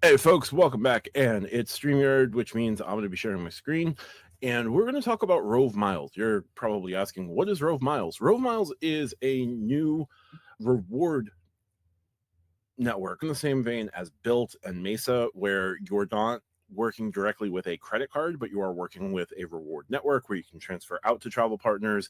Hey folks, welcome back, and it's StreamYard, which means I'm going to be sharing my screen, and we're going to talk about Rove Miles. You're probably asking, what is Rove Miles? Rove Miles is a new reward network in the same vein as Built and Mesa, where you're not working directly with a credit card, but you are working with a reward network where you can transfer out to travel partners.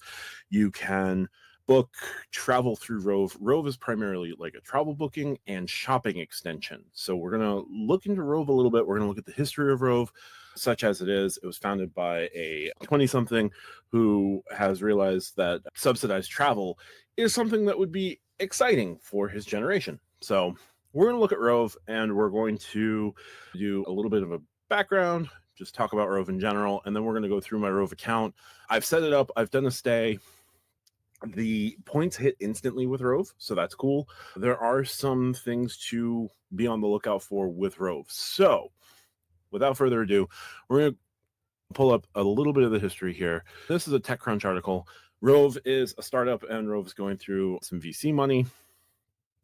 You can book travel through Rove. Rove is primarily like a travel booking and shopping extension. So we're going to look into Rove a little bit. We're going to look at the history of Rove, such as it is. It was founded by a 20-something who has realized that subsidized travel is something that would be exciting for his generation. So we're going to look at Rove, and we're going to do a little bit of a background, just talk about Rove in general, and then we're going to go through my Rove account. I've set it up. I've done a stay. The points hit instantly with Rove, so that's cool. There are some things to be on the lookout for with Rove. So without further ado, we're going to pull up a little bit of the history here. This is a TechCrunch article. Rove is a startup, and Rove is going through some VC money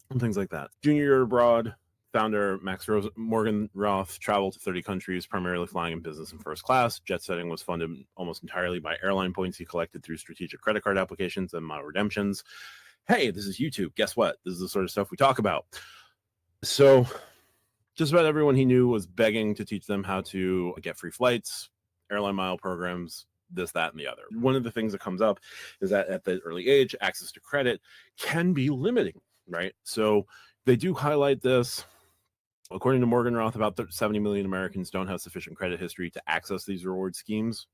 and things like that. Junior year abroad, founder Max Morgenroth traveled to 30 countries, primarily flying in business and first class. Jet setting was funded almost entirely by airline points he collected through strategic credit card applications and mile redemptions. Hey, this is YouTube. Guess what? This is the sort of stuff we talk about. So just about everyone he knew was begging to teach them how to get free flights, airline mile programs, this, that, and the other. One of the things that comes up is that at the early age, access to credit can be limiting, right? So they do highlight this. According to Morgenroth, about 70 million Americans don't have sufficient credit history to access these reward schemes.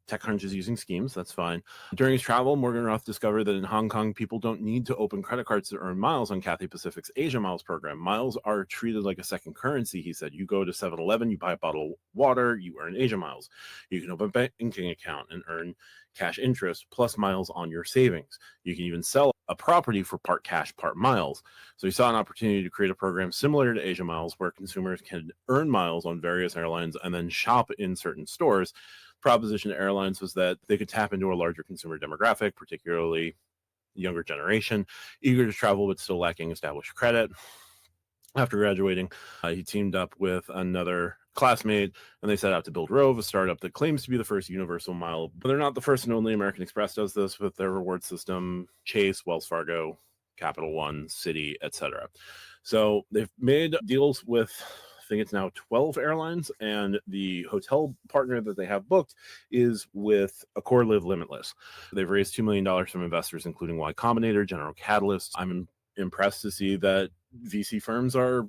TechCrunch is using schemes, that's fine. During his travel, Morgenroth discovered that in Hong Kong, people don't need to open credit cards to earn miles on Cathay Pacific's Asia Miles program. Miles are treated like a second currency, he said. You go to 7-Eleven, you buy a bottle of water, you earn Asia Miles. You can open a banking account and earn cash interest plus miles on your savings. You can even sell a property for part cash, part miles. So he saw an opportunity to create a program similar to Asia Miles where consumers can earn miles on various airlines and then shop in certain stores. Proposition to airlines was that they could tap into a larger consumer demographic, particularly younger generation, eager to travel but still lacking established credit. After graduating, he teamed up with another classmate, and they set out to build Rove, a startup that claims to be the first universal mile. But they're not the first and only. American Express does this with their reward system, Chase, Wells Fargo, Capital One, Citi, etc. So they've made deals with, I think it's now 12 airlines, and the hotel partner that they have booked is with Accor Live Limitless. They've raised $2 million from investors, including Y Combinator, General Catalyst. I'm impressed to see that VC firms are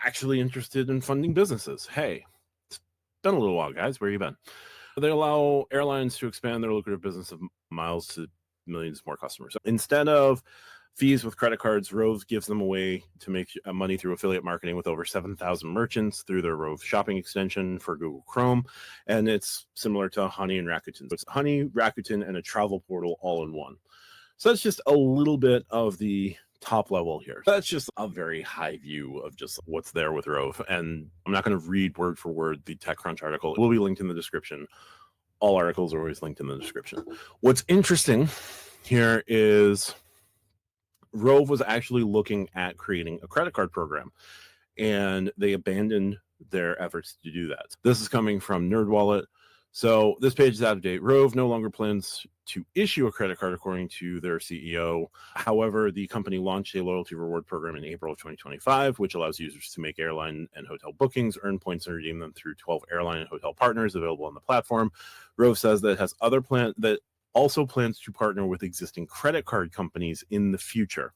actually interested in funding businesses. Hey, it's been a little while, guys. Where you been? They allow airlines to expand their lucrative business of miles to millions more customers. So instead of fees with credit cards, Rove gives them a way to make money through affiliate marketing with over 7,000 merchants through their Rove shopping extension for Google Chrome. And it's similar to Honey and Rakuten. So it's Honey, Rakuten, and a travel portal all in one. So that's just a little bit of the top level here. That's just a very high view of just what's there with Rove. And I'm not going to read word for word the TechCrunch article. It will be linked in the description. All articles are always linked in the description. What's interesting here is Rove was actually looking at creating a credit card program, and they abandoned their efforts to do that. This is coming from NerdWallet. So this page is out of date. Rove no longer plans to issue a credit card, according to their CEO. However, the company launched a loyalty reward program in April of 2025, which allows users to make airline and hotel bookings, earn points, and redeem them through 12 airline and hotel partners available on the platform. Rove says that it has other plans that also plans to partner with existing credit card companies in the future.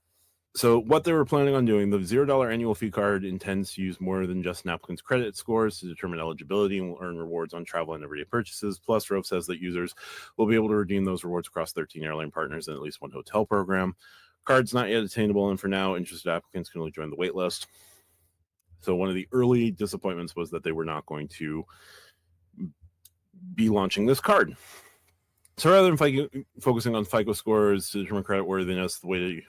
So what they were planning on doing, the $0 annual fee card intends to use more than just an applicant's credit scores to determine eligibility and will earn rewards on travel and everyday purchases. Plus, Rove says that users will be able to redeem those rewards across 13 airline partners and at least one hotel program. Card's not yet attainable, and for now, interested applicants can only join the wait list. So one of the early disappointments was that they were not going to be launching this card. So rather than focusing on FICO scores to determine creditworthiness the way that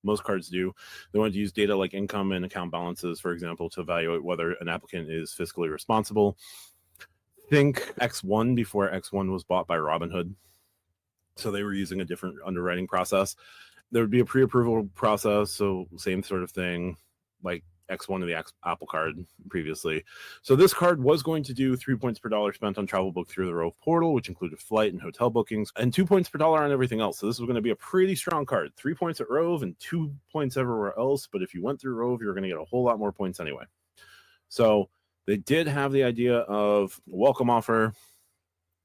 most cards do, they want to use data like income and account balances, for example, to evaluate whether an applicant is fiscally responsible. Think X1 before X1 was bought by Robinhood. So they were using a different underwriting process. There would be a pre-approval process, so same sort of thing, like X1 of the Apple Card previously. So this card was going to do 3 points per dollar spent on travel booked through the Rove portal, which included flight and hotel bookings, and 2 points per dollar on everything else. So this was going to be a pretty strong card. 3 points at Rove and 2 points everywhere else. But if you went through Rove, you're going to get a whole lot more points anyway. So they did have the idea of welcome offer,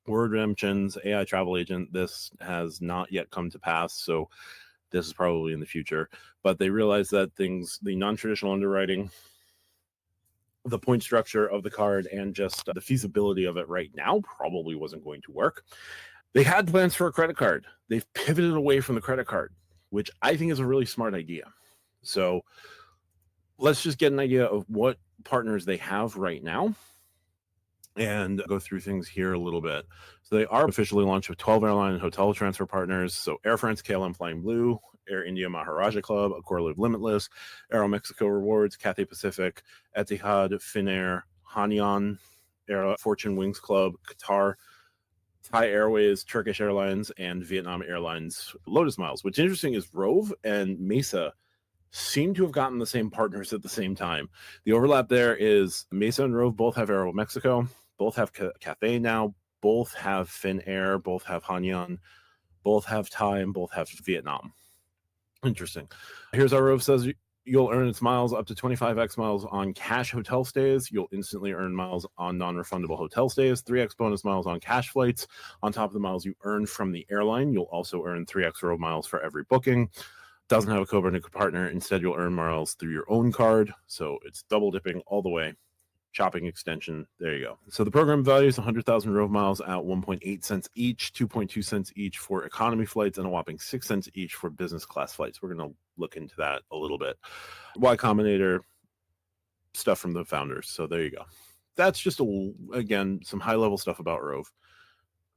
word redemptions, AI travel agent. This has not yet come to pass. So this is probably in the future, but they realized that the non-traditional underwriting, the point structure of the card, and just the feasibility of it right now probably wasn't going to work. They had plans for a credit card. They've pivoted away from the credit card, which I think is a really smart idea. So let's just get an idea of what partners they have right now and go through things here a little bit. So they are officially launched with 12 airline and hotel transfer partners. So Air France, KLM Flying Blue, Air India Maharaja Club, Accor Live Limitless, Aero Mexico Rewards, Cathay Pacific, Etihad, Finnair, Hainan, Air Fortune Wings Club, Qatar, Thai Airways, Turkish Airlines, and Vietnam Airlines Lotus Miles. What's interesting is Rove and Mesa seem to have gotten the same partners at the same time. The overlap there is Mesa and Rove both have Aero Mexico, both have Cathay now, both have Finnair, both have Hainan, both have Thai, and both have Vietnam. Interesting. Here's how Rove says you'll earn its miles up to 25x miles on cash hotel stays. You'll instantly earn miles on non-refundable hotel stays, 3x bonus miles on cash flights. On top of the miles you earn from the airline, you'll also earn 3x Rove miles for every booking. Doesn't have a co-branded partner. Instead, you'll earn miles through your own card. So it's double dipping all the way. Shopping extension. There you go. So the program values 100,000 Rove miles at 1.8 cents each, 2.2 cents each for economy flights, and a whopping 6 cents each for business class flights. We're going to look into that a little bit. Y Combinator stuff from the founders. So there you go. That's just, again, some high-level stuff about Rove.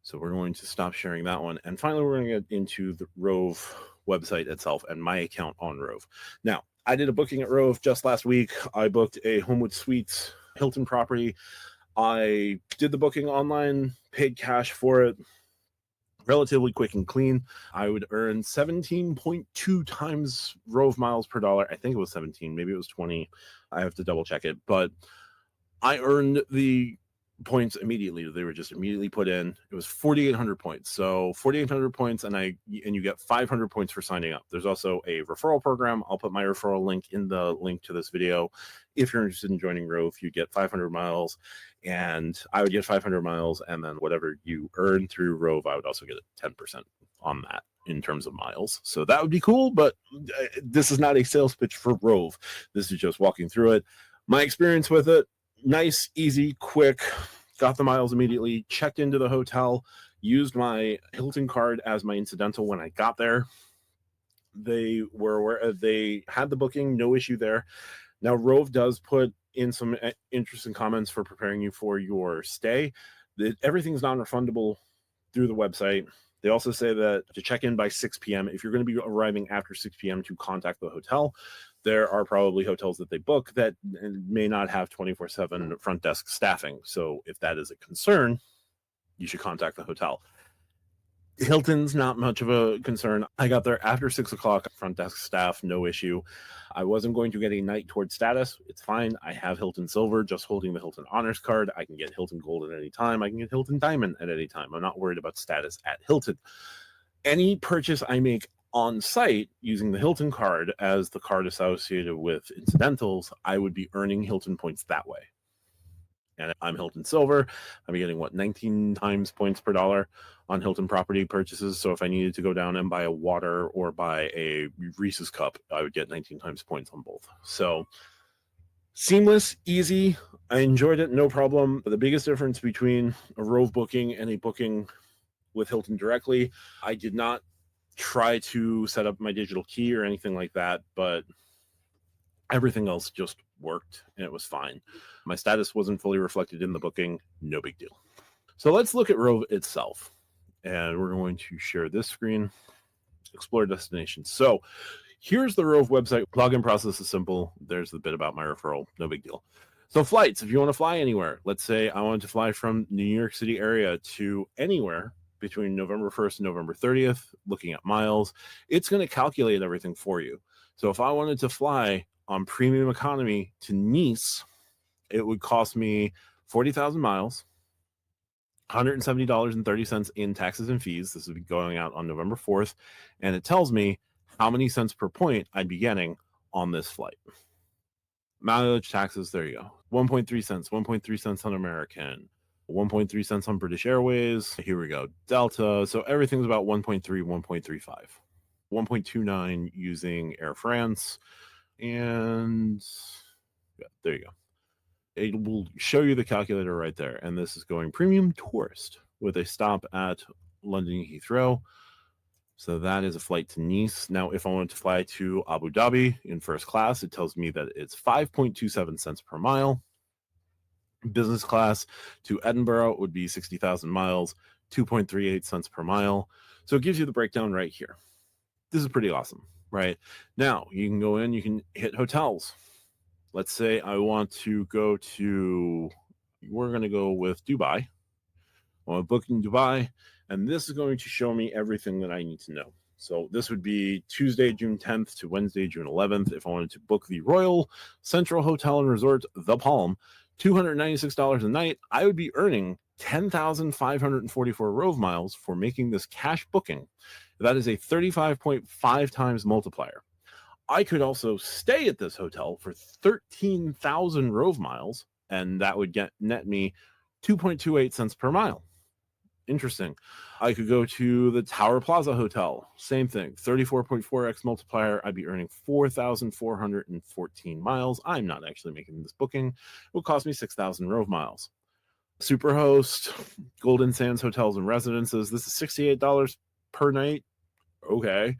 So we're going to stop sharing that one. And finally, we're going to get into the Rove website itself and my account on Rove. Now, I did a booking at Rove just last week. I booked a Homewood Suites Hilton property. I did the booking online, paid cash for it, relatively quick and clean. I would earn 17.2 times Rove miles per dollar. I think it was 17, maybe it was 20. I have to double check it, but I earned the points immediately. They were just immediately put in. It was 4,800 points. So 4,800 points, and you get 500 points for signing up. There's also a referral program. I'll put my referral link in the link to this video. If you're interested in joining Rove, you get 500 miles, and I would get 500 miles, and then whatever you earn through Rove, I would also get 10% on that in terms of miles. So that would be cool, but this is not a sales pitch for Rove. This is just walking through it. My experience with it, nice, easy, quick, got the miles immediately, checked into the hotel, used my Hilton card as my incidental when I got there. They were aware, they had the booking, no issue there. Now, Rove does put in some interesting comments for preparing you for your stay. Everything's non-refundable through the website. They also say that to check in by 6 p.m. If you're going to be arriving after 6 p.m. to contact the hotel, there are probably hotels that they book that may not have 24/7 front desk staffing. So if that is a concern, you should contact the hotel. Hilton's not much of a concern. I got there after 6 o'clock, front desk staff, no issue. I wasn't going to get a night toward status. It's fine. I have Hilton Silver, just holding the Hilton Honors card. I can get Hilton Gold at any time. I can get Hilton Diamond at any time. I'm not worried about status at Hilton. Any purchase I make on site using the Hilton card as the card associated with incidentals, I would be earning Hilton points that way. And I'm Hilton Silver. I'm getting 19 times points per dollar on Hilton property purchases. So if I needed to go down and buy a water or buy a Reese's cup, I would get 19 times points on both. So seamless, easy. I enjoyed it, no problem. The biggest difference between a Rove booking and a booking with Hilton directly, I did not try to set up my digital key or anything like that, but everything else just worked and it was fine. My status wasn't fully reflected in the booking, no big deal. So let's look at Rove itself. And we're going to share this screen, explore destinations. So here's the Rove website. Login process is simple. There's the bit about my referral, no big deal. So flights, if you want to fly anywhere, let's say I wanted to fly from New York City area to anywhere between November 1st and November 30th, looking at miles, it's going to calculate everything for you. So if I wanted to fly on premium economy to Nice, it would cost me 40,000 miles, $170.30 in taxes and fees. This would be going out on November 4th. And it tells me how many cents per point I'd be getting on this flight. Mileage, taxes, there you go. 1.3 cents, 1.3 cents on American, 1.3 cents on British Airways. Here we go. Delta. So everything's about 1.3, 1.35. 1.29 using Air France. And yeah, there you go. It will show you the calculator right there. And this is going premium tourist with a stop at London Heathrow. So that is a flight to Nice. Now, if I wanted to fly to Abu Dhabi in first class, it tells me that it's 5.27 cents per mile. Business class to Edinburgh would be 60,000 miles, 2.38 cents per mile. So it gives you the breakdown right here. This is pretty awesome, right? Now, you can go in, you can hit hotels. Let's say I want to go to, we're going to go with Dubai. I want to book in Dubai, and this is going to show me everything that I need to know. So this would be Tuesday, June 10th to Wednesday, June 11th. If I wanted to book the Royal Central Hotel and Resort, The Palm, $296 a night, I would be earning 10,544 Rove Miles for making this cash booking. That is a 35.5 times multiplier. I could also stay at this hotel for 13,000 Rove Miles, and that would net me 2.28 cents per mile. Interesting. I could go to the Tower Plaza Hotel. Same thing. 34.4x multiplier. I'd be earning 4,414 miles. I'm not actually making this booking. It will cost me 6,000 Rove Miles. Superhost, Golden Sands Hotels and Residences. This is $68 per night. Okay.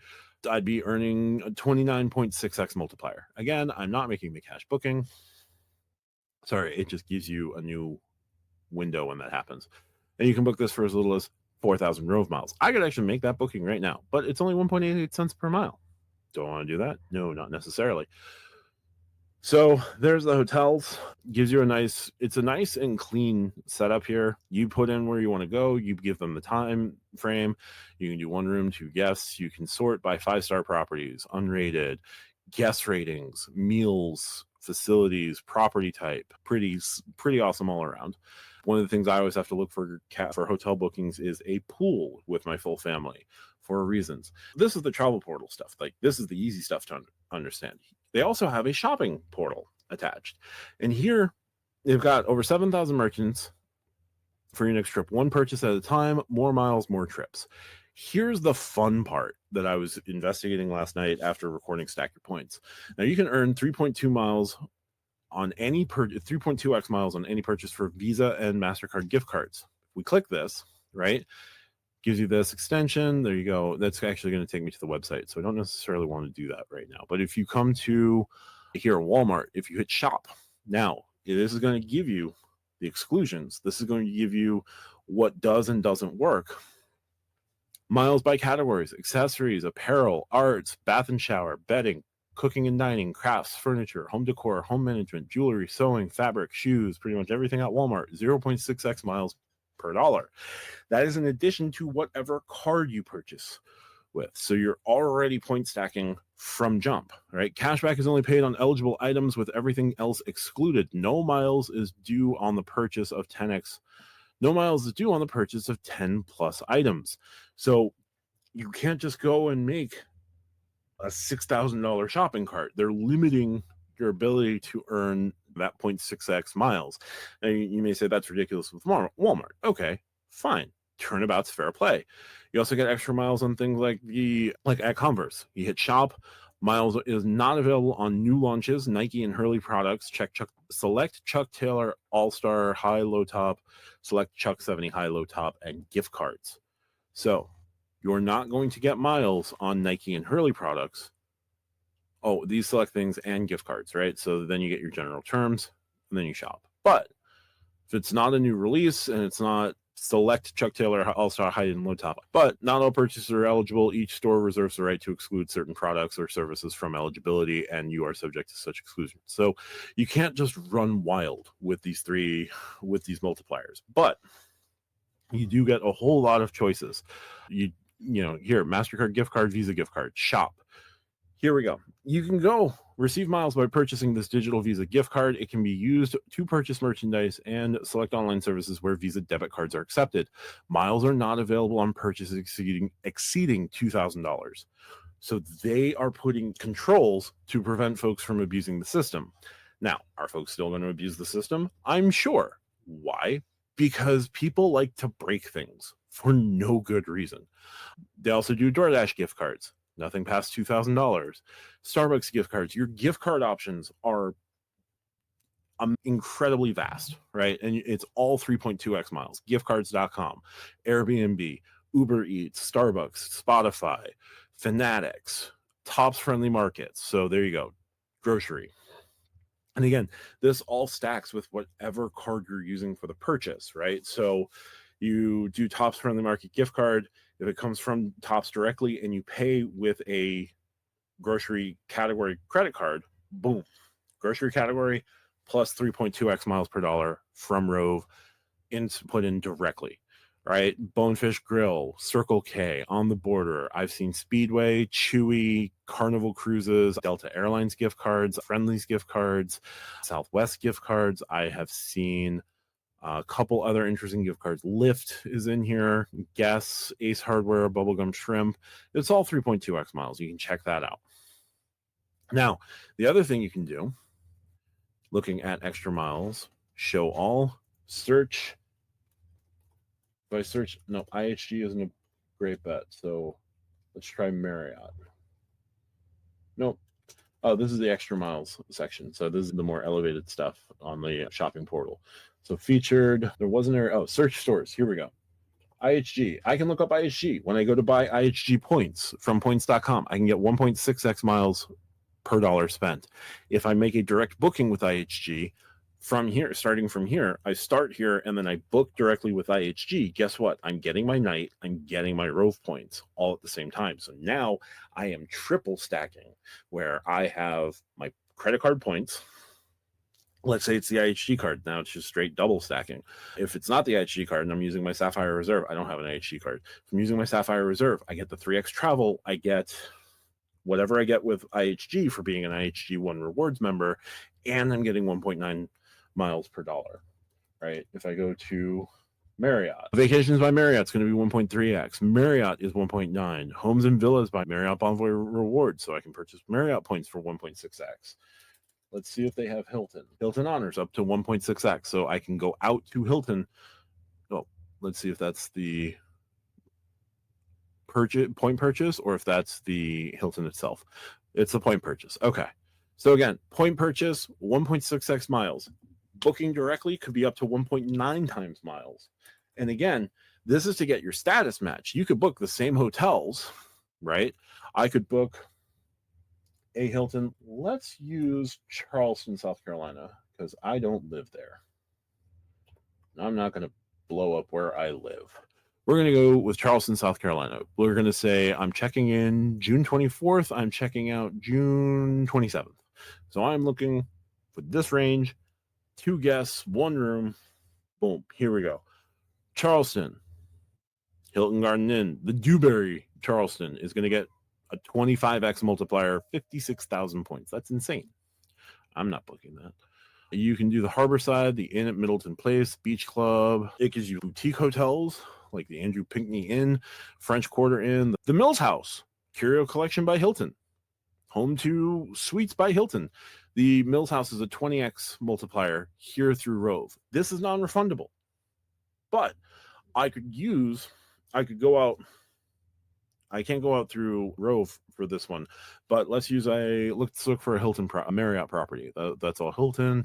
I'd be earning a 29.6x multiplier. Again, I'm not making the cash booking. Sorry, it just gives you a new window when that happens. And you can book this for as little as 4,000 Rove Miles. I could actually make that booking right now, but it's only 1.88 cents per mile. Do I want to do that? No, not necessarily. So there's the hotels. Gives you it's a nice and clean setup here. You put in where you want to go. You give them the time frame. You can do 1 room, 2 guests. You can sort by 5-star properties, unrated, guest ratings, meals, facilities, property type. Pretty awesome all around. One of the things I always have to look for hotel bookings is a pool with my full family for reasons. This is the travel portal stuff. Like, this is the easy stuff to understand. They also have a shopping portal attached. And here they've got over 7,000 merchants for your next trip. 1 purchase at a time, more miles, more trips. Here's the fun part that I was investigating last night after recording Stack Your Points. Now you can earn 3.2 miles on any 3.2x miles on any purchase for Visa and MasterCard gift cards. If we click this, right, gives you this extension. There you go. That's actually going to take me to the website. So I don't necessarily want to do that right now. But if you come to here, Walmart, if you hit shop, now this is going to give you the exclusions. This is going to give you what does and doesn't work. Miles by categories, accessories, apparel, arts, bath and shower, bedding, cooking and dining, crafts, furniture, home decor, home management, jewelry, sewing, fabric, shoes, pretty much everything at Walmart, 0.6x miles per dollar. That is in addition to whatever card you purchase with. So you're already point stacking from jump, right? Cashback is only paid on eligible items with everything else excluded. No miles is due on the purchase of 10x. No miles is due on the purchase of 10 plus items. So you can't just go and make a $6,000 shopping cart. They're limiting your ability to earn that 0.6x miles. Now, you may say that's ridiculous with Walmart. Okay, fine. Turnabout's fair play. You also get extra miles on things like at Converse. You hit shop. Miles is not available on new launches, Nike and Hurley products. Select Chuck Taylor All-Star High Low Top, select Chuck 70 High Low Top, and gift cards. So you're not going to get miles on Nike and Hurley products. Oh, these select things and gift cards, right? So then you get your general terms, and then you shop. But if it's not a new release and it's not select Chuck Taylor All-Star High and Low Top, but not all purchases are eligible. Each store reserves the right to exclude certain products or services from eligibility, and you are subject to such exclusion. So you can't just run wild with these multipliers. But you do get a whole lot of choices. You know, here, MasterCard gift card, Visa gift card, shop. Here we go. You can go receive miles by purchasing this digital Visa gift card. It can be used to purchase merchandise and select online services where Visa debit cards are accepted. Miles are not available on purchases exceeding $2,000. So they are putting controls to prevent folks from abusing the system. Now, are folks still going to abuse the system? I'm sure. Why? Because people like to break things for no good reason. They also do DoorDash gift cards, nothing past $2,000. Starbucks gift cards. Your gift card options are incredibly vast, right? And it's all 3.2x miles. Giftcards.com, Airbnb, Uber Eats, Starbucks, Spotify, Fanatics, Tops Friendly Markets. So there you go. Grocery. And again, this all stacks with whatever card you're using for the purchase, right? So you do Tops Friendly Market gift card. If it comes from Tops directly and you pay with a grocery category credit card, boom, grocery category plus 3.2x miles per dollar from Rove put in directly, right? Bonefish Grill, Circle K, On the Border. I've seen Speedway, Chewy, Carnival Cruises, Delta Airlines gift cards, Friendly's gift cards, Southwest gift cards. I have seen a couple other interesting gift cards. Lyft is in here, Guess, Ace Hardware, Bubblegum Shrimp. It's all 3.2x miles. You can check that out. Now, the other thing you can do, looking at extra miles, show all, search. If I search, no, IHG isn't a great bet. So let's try Marriott. Nope. Oh, this is the extra miles section. So this is the more elevated stuff on the shopping portal. So featured, there wasn't there. Oh, search stores. Here we go. IHG. I can look up IHG. When I go to buy IHG points from points.com, I can get 1.6x miles per dollar spent. If I make a direct booking with IHG from here, starting from here, I start here and then I book directly with IHG. Guess what? I'm getting my night, I'm getting my Rove points all at the same time. So now I am triple stacking where I have my credit card points. Let's say it's the IHG card. Now it's just straight double stacking. If it's not the IHG card and I'm using my Sapphire Reserve, I don't have an IHG card. If I'm using my Sapphire Reserve, I get the 3x travel. I get whatever I get with IHG for being an IHG One Rewards member, and I'm getting 1.9 miles per dollar, right? If I go to Marriott, Vacations by Marriott is going to be 1.3x. Marriott is 1.9. Homes and Villas by Marriott Bonvoy Rewards, so I can purchase Marriott points for 1.6x. Let's see if they have Hilton. Hilton Honors up to 1.6x, so I can go out to Hilton. Oh, let's see if that's the point purchase or if that's the Hilton itself. It's the point purchase. Okay. So again, point purchase, 1.6x miles. Booking directly could be up to 1.9 times miles. And again, this is to get your status match. You could book the same hotels, right? I could book a Hilton. Let's use Charleston, South Carolina, because I don't live there. I'm not going to blow up where I live. We're going to go with Charleston, South Carolina. We're going to say I'm checking in June 24th. I'm checking out June 27th. So I'm looking for this range, 2 guests, 1 room. Boom. Here we go. Charleston, Hilton Garden Inn, the Dewberry Charleston is going to get a 25x multiplier, 56,000 points. That's insane. I'm not booking that. You can do the Harborside, the Inn at Middleton Place, Beach Club. It gives you boutique hotels like the Andrew Pinckney Inn, French Quarter Inn, the Mills House, Curio Collection by Hilton, Home to Suites by Hilton. The Mills House is a 20x multiplier here through Rove. This is non-refundable, but I could go out. I can't go out through Rove for this one, but let's look for a Marriott property. That's all Hilton,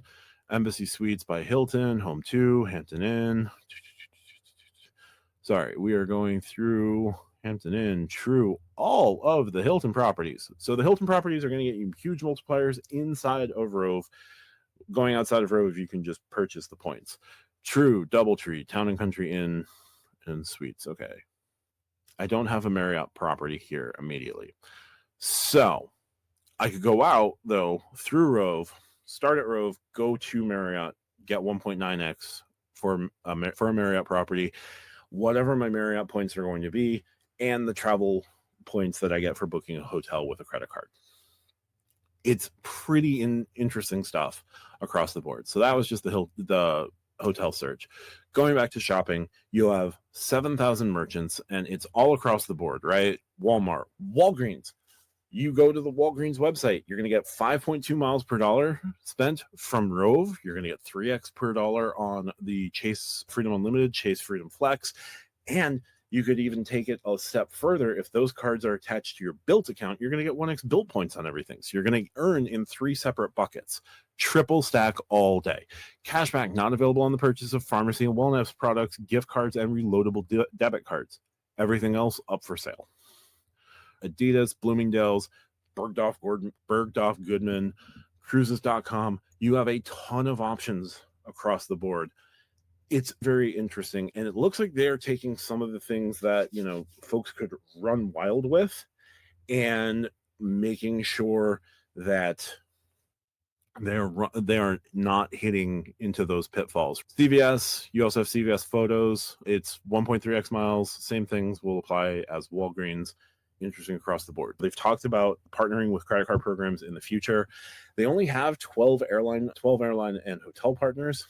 Embassy Suites by Hilton, Home 2, Hampton Inn. Sorry, we are going through Hampton Inn, True, all of the Hilton properties. So the Hilton properties are going to get you huge multipliers inside of Rove. Going outside of Rove, you can just purchase the points. True, Doubletree, Town and Country Inn and Suites. Okay. I don't have a Marriott property here immediately. So I could go out, though, through Rove, start at Rove, go to Marriott, get 1.9x for a Marriott property, whatever my Marriott points are going to be, and the travel points that I get for booking a hotel with a credit card. It's pretty interesting stuff across the board. So that was just the hotel search. Going back to shopping, you have 7,000 merchants, and it's all across the board, right? Walmart, Walgreens. You go to the Walgreens website, you're going to get 5.2 miles per dollar spent from Rove. You're going to get 3x per dollar on the Chase Freedom Unlimited, Chase Freedom Flex, and you could even take it a step further. If those cards are attached to your Built account, you're going to get 1x Built points on everything. So you're going to earn in 3 separate buckets. Triple stack all day. Cashback not available on the purchase of pharmacy and wellness products, gift cards, and reloadable debit cards. Everything else up for sale. Adidas, Bloomingdale's, Bergdorf Goodman, Cruises.com. You have a ton of options across the board. It's very interesting, and it looks like they're taking some of the things that, you know, folks could run wild with and making sure that they are not hitting into those pitfalls. CVS, you also have CVS Photos. It's 1.3x miles. Same things will apply as Walgreens. Interesting across the board. They've talked about partnering with credit card programs in the future. They only have 12 airline and hotel partners.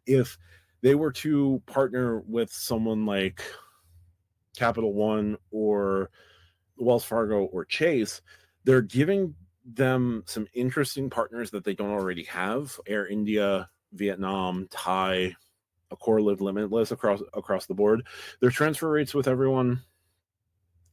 If they were to partner with someone like Capital One or Wells Fargo or Chase, they're giving them some interesting partners that they don't already have. Air India, Vietnam, Thai, Accor Live Limitless across the board. Their transfer rates with everyone,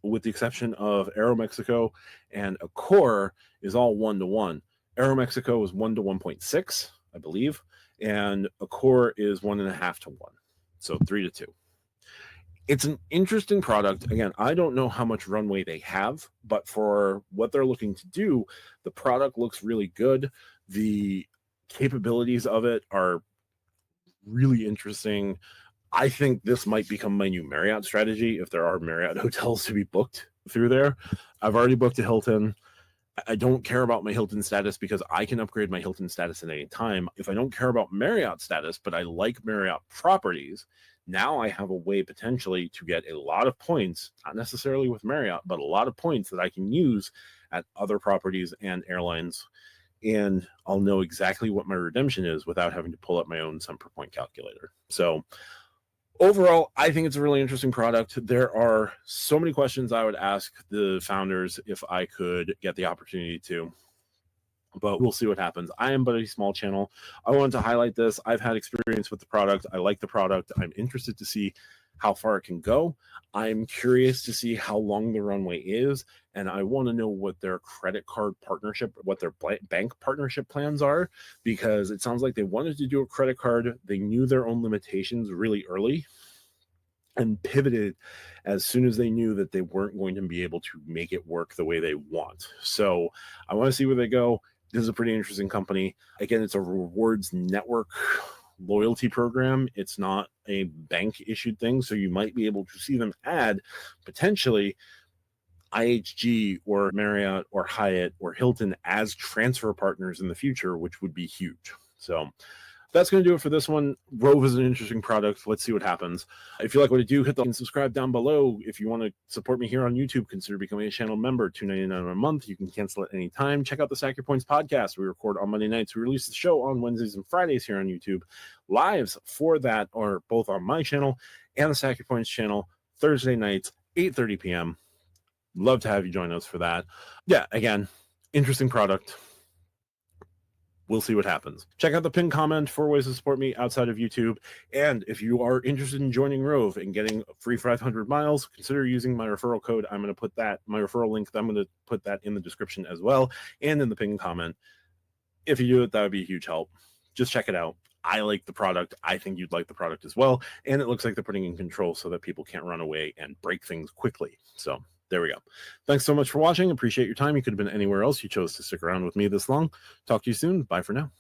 with the exception of Aeromexico and Accor, is all 1-to-1. Aeromexico is 1-to-1.6, I believe, and Accor is 1.5-to-1, so 3-to-2. It's an interesting product. Again, I don't know how much runway they have, but for what they're looking to do, the product looks really good. The capabilities of it are really interesting. I think this might become my new Marriott strategy if there are Marriott hotels to be booked through there. I've already booked a Hilton. I don't care about my Hilton status because I can upgrade my Hilton status at any time. If I don't care about Marriott status, but I like Marriott properties, now I have a way potentially to get a lot of points, not necessarily with Marriott, but a lot of points that I can use at other properties and airlines. And I'll know exactly what my redemption is without having to pull up my own cent per point calculator. So overall, I think it's a really interesting product. There are so many questions I would ask the founders if I could get the opportunity to, but we'll see what happens. I am but a small channel. I wanted to highlight this. I've had experience with the product. I like the product. I'm interested to see how far it can go. I'm curious to see how long the runway is, and I want to know what their credit card partnership, what their bank partnership plans are, because it sounds like they wanted to do a credit card. They knew their own limitations really early and pivoted as soon as they knew that they weren't going to be able to make it work the way they want. So I want to see where they go. This is a pretty interesting company. Again, it's a rewards network loyalty program. It's not a bank issued thing. So you might be able to see them add potentially IHG or Marriott or Hyatt or Hilton as transfer partners in the future, which would be huge. So that's going to do it for this one. Rove is an interesting product. Let's see what happens. If you like what I do, hit the like and subscribe down below. If you want to support me here on YouTube, consider becoming a channel member. $2.99 a month. You can cancel at any time. Check out the Stack Your Points podcast. We record on Monday nights. We release the show on Wednesdays and Fridays here on YouTube. Lives for that are both on my channel and the Stack Your Points channel Thursday nights, 8:30 p.m. Love to have you join us for that. Yeah, again, interesting product. We'll see what happens. Check out the pinned comment for ways to support me outside of YouTube. And if you are interested in joining Rove and getting free 500 miles, consider using my referral code. I'm going to put that, my referral link, I'm going to put that in the description as well and in the pinned comment. If you do it, that would be a huge help. Just check it out. I like the product. I think you'd like the product as well. And it looks like they're putting in control so that people can't run away and break things quickly. So there we go. Thanks so much for watching. Appreciate your time. You could have been anywhere else. You chose to stick around with me this long. Talk to you soon. Bye for now.